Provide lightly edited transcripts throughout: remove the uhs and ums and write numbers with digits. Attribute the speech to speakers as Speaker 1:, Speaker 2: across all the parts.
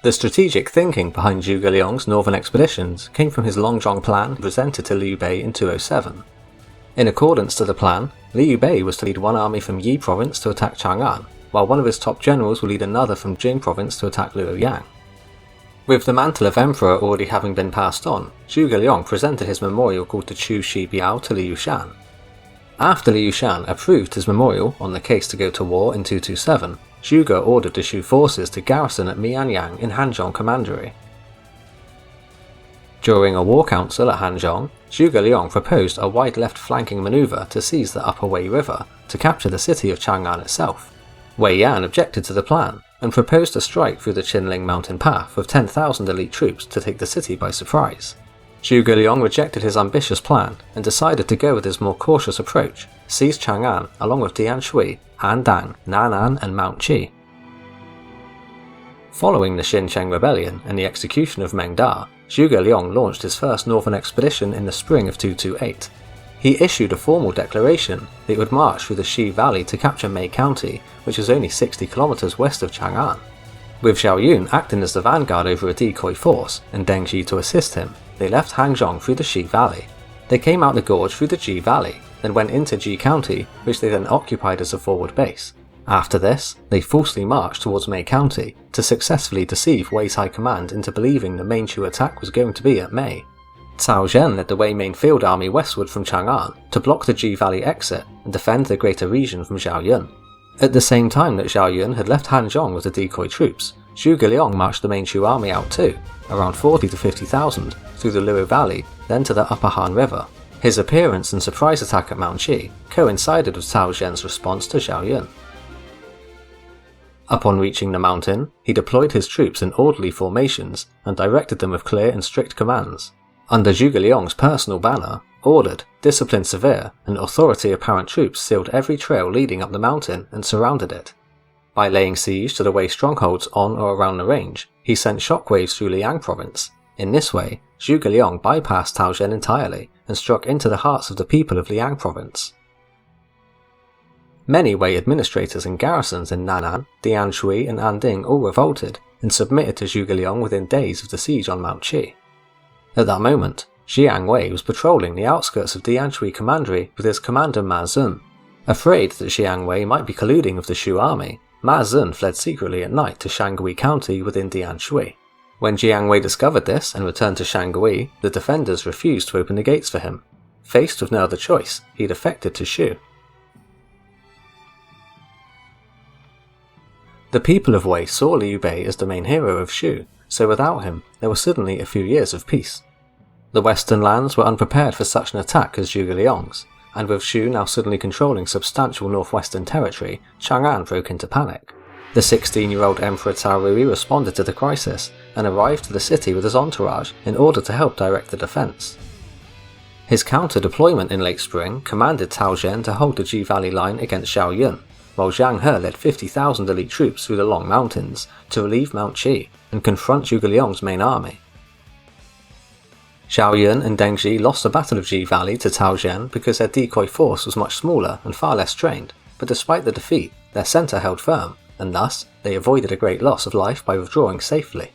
Speaker 1: The strategic thinking behind Zhuge Liang's Northern Expeditions came from his Longzhong Plan presented to Liu Bei in 207. In accordance to the plan, Liu Bei was to lead one army from Yi Province to attack Chang'an, while one of his top generals would lead another from Jing Province to attack Luoyang. With the mantle of emperor already having been passed on, Zhuge Liang presented his memorial called the Chu Shi Biao to Liu Shan. After Liu Shan approved his memorial on the case to go to war in 227, Zhuge ordered the Shou forces to garrison at Mianyang in Hanzhong Commandery. During a war council at Hanzhong, Zhuge Liang proposed a wide left flanking maneuver to seize the upper Wei River to capture the city of Chang'an itself. Wei Yan objected to the plan and proposed a strike through the Qinling mountain path with 10,000 elite troops to take the city by surprise. Zhuge Liang rejected his ambitious plan and decided to go with his more cautious approach, seize Chang'an along with Tianshui, Handang, Nan'an and Mount Qi. Following the Xinqiang rebellion and the execution of Meng Da, Zhuge Liang launched his first northern expedition in the spring of 228. He issued a formal declaration that he would march through the Xi Valley to capture Mei County, which is only 60 kilometers west of Chang'an. With Zhao Yun acting as the vanguard over a decoy force and Deng Zhi to assist him, they left Hanzhong through the Xi Valley. They came out the gorge through the Ji Valley, then went into Ji County, which they then occupied as a forward base. After this, they falsely marched towards Mei County to successfully deceive Wei's high command into believing the main Chu attack was going to be at Mei. Cao Zhen led the Wei main field army westward from Chang'an to block the Ji Valley exit and defend the greater region from Zhao Yun. At the same time that Zhao Yun had left Hanzhong with the decoy troops, Zhuge Liang marched the main Chu army out too, around 40 to 50,000, through the Luo Valley, then to the upper Han River. His appearance and surprise attack at Mount Qi coincided with Cao Zhen's response to Zhao Yun. Upon reaching the mountain, he deployed his troops in orderly formations and directed them with clear and strict commands. Under Zhuge Liang's personal banner, ordered, discipline severe, and authority apparent troops sealed every trail leading up the mountain and surrounded it. By laying siege to the Wei strongholds on or around the range, he sent shockwaves through Liang Province. In this way, Zhuge Liang bypassed Cao Zhen entirely and struck into the hearts of the people of Liang Province. Many Wei administrators and garrisons in Nan'an, Tianshui and Anding all revolted and submitted to Zhuge Liang within days of the siege on Mount Qi. At that moment, Xiang Wei was patrolling the outskirts of Tianshui Commandery with his commander Ma Zun. Afraid that Xiang Wei might be colluding with the Shu army, Ma Zun fled secretly at night to Shangui County within Tianshui. When Xiang Wei discovered this and returned to Shangui, the defenders refused to open the gates for him. Faced with no other choice, he defected to Shu. The people of Wei saw Liu Bei as the main hero of Shu, so without him, there were suddenly a few years of peace. The western lands were unprepared for such an attack as Zhuge Liang's, and with Shu now suddenly controlling substantial northwestern territory, Chang'an broke into panic. The 16-year-old Emperor Cao Rui responded to the crisis and arrived to the city with his entourage in order to help direct the defense. His counter-deployment in late spring commanded Cao Zhen to hold the Ji Valley line against Zhao Yun, while Zhang He led 50,000 elite troops through the Long Mountains to relieve Mount Qi and confront Zhuge Liang's main army. Zhao Yun and Deng Zhi lost the Battle of Ji Valley to Cao Zhen because their decoy force was much smaller and far less trained, but despite the defeat, their centre held firm, and thus they avoided a great loss of life by withdrawing safely.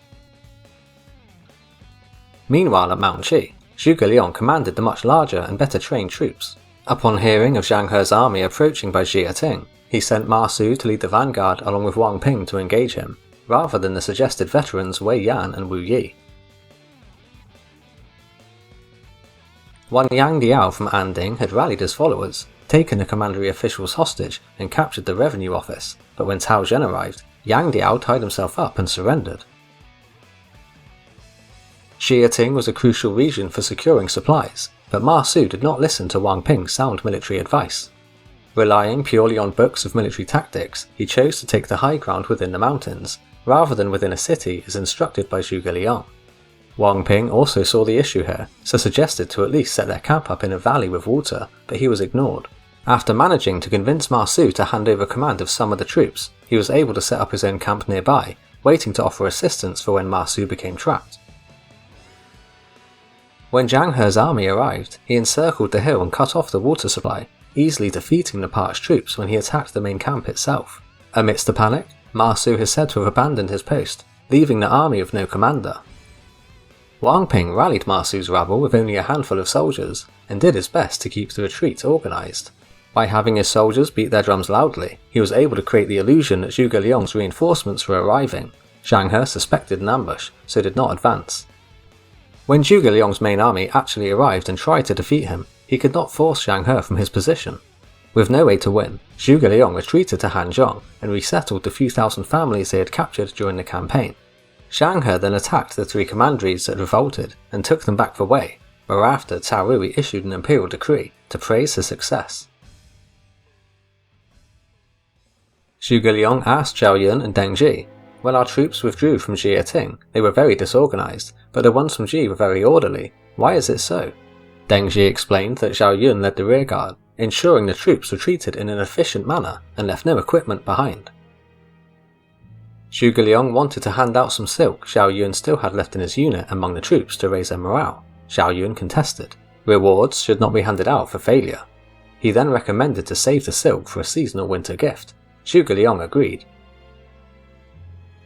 Speaker 1: Meanwhile at Mount Qi, Zhuge Liang commanded the much larger and better trained troops. Upon hearing of Zhang He's army approaching by Jieting, he sent Ma Su to lead the vanguard along with Wang Ping to engage him, rather than the suggested veterans Wei Yan and Wu Yi. One Yang Diao from Anding had rallied his followers, taken the commandery officials hostage and captured the revenue office, but when Cao Zhen arrived, Yang Diao tied himself up and surrendered. Jieting was a crucial region for securing supplies, but Ma Su did not listen to Wang Ping's sound military advice. Relying purely on books of military tactics, he chose to take the high ground within the mountains, rather than within a city as instructed by Zhuge Liang. Wang Ping also saw the issue here, so suggested to at least set their camp up in a valley with water, but he was ignored. After managing to convince Ma Su to hand over command of some of the troops, he was able to set up his own camp nearby, waiting to offer assistance for when Ma Su became trapped. When Zhang He's army arrived, he encircled the hill and cut off the water supply, easily defeating the parched troops when he attacked the main camp itself. Amidst the panic, Ma Su is said to have abandoned his post, leaving the army with no commander. Wang Ping rallied Ma Su's rabble with only a handful of soldiers, and did his best to keep the retreat organised. By having his soldiers beat their drums loudly, he was able to create the illusion that Zhuge Liang's reinforcements were arriving. Zhang He suspected an ambush, so did not advance. When Zhuge Liang's main army actually arrived and tried to defeat him, he could not force Zhang He from his position. With no way to win, Zhuge Liang retreated to Hanzhong and resettled the few thousand families they had captured during the campaign. Zhang He then attacked the 3 commanderies that revolted and took them back for Wei, whereafter Cao Rui issued an imperial decree to praise his success. Zhuge Liang asked Zhao Yun and Deng Zhi, "When our troops withdrew from Jieting, they were very disorganized, but the ones from Ji were very orderly. Why is it so?" Deng Zhi explained that Zhao Yun led the rearguard, ensuring the troops retreated in an efficient manner and left no equipment behind. Zhuge Liang wanted to hand out some silk Zhao Yun still had left in his unit among the troops to raise their morale. Zhao Yun contested. Rewards should not be handed out for failure. He then recommended to save the silk for a seasonal winter gift. Zhuge Liang agreed.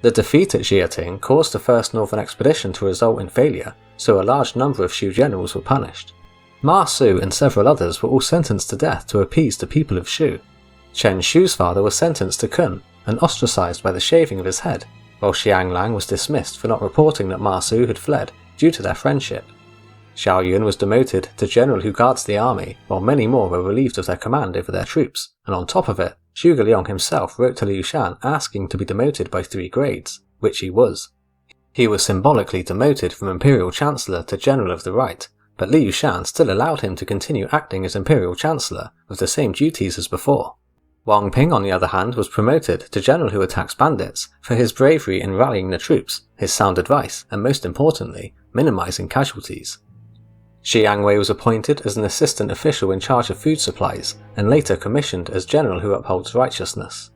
Speaker 1: The defeat at Jieting caused the first northern expedition to result in failure, so a large number of Shu generals were punished. Ma Su and several others were all sentenced to death to appease the people of Shu. Chen Shu's father was sentenced to Kun and ostracized by the shaving of his head, while Xiang Lang was dismissed for not reporting that Ma Su had fled due to their friendship. Zhao Yun was demoted to general who guards the army, while many more were relieved of their command over their troops, and on top of it, Zhuge Liang himself wrote to Liu Shan asking to be demoted by 3 grades, which he was. He was symbolically demoted from Imperial Chancellor to General of the Right, but Liu Shan still allowed him to continue acting as Imperial Chancellor with the same duties as before. Wang Ping, on the other hand, was promoted to General who attacks bandits for his bravery in rallying the troops, his sound advice, and most importantly, minimizing casualties. Xiang Wei was appointed as an assistant official in charge of food supplies, and later commissioned as general who upholds righteousness.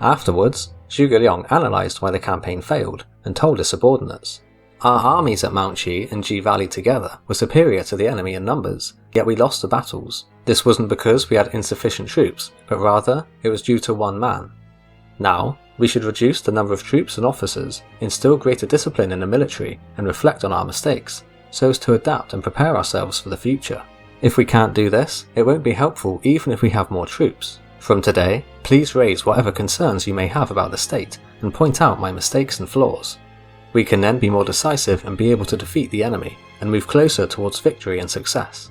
Speaker 1: Afterwards, Zhuge Liang analysed why the campaign failed, and told his subordinates, "Our armies at Mount Qi and Ji Valley together were superior to the enemy in numbers, yet we lost the battles. This wasn't because we had insufficient troops, but rather it was due to one man. Now, we should reduce the number of troops and officers, instill greater discipline in the military, and reflect on our mistakes, so as to adapt and prepare ourselves for the future. If we can't do this, it won't be helpful even if we have more troops. From today, please raise whatever concerns you may have about the state, and point out my mistakes and flaws. We can then be more decisive and be able to defeat the enemy, and move closer towards victory and success."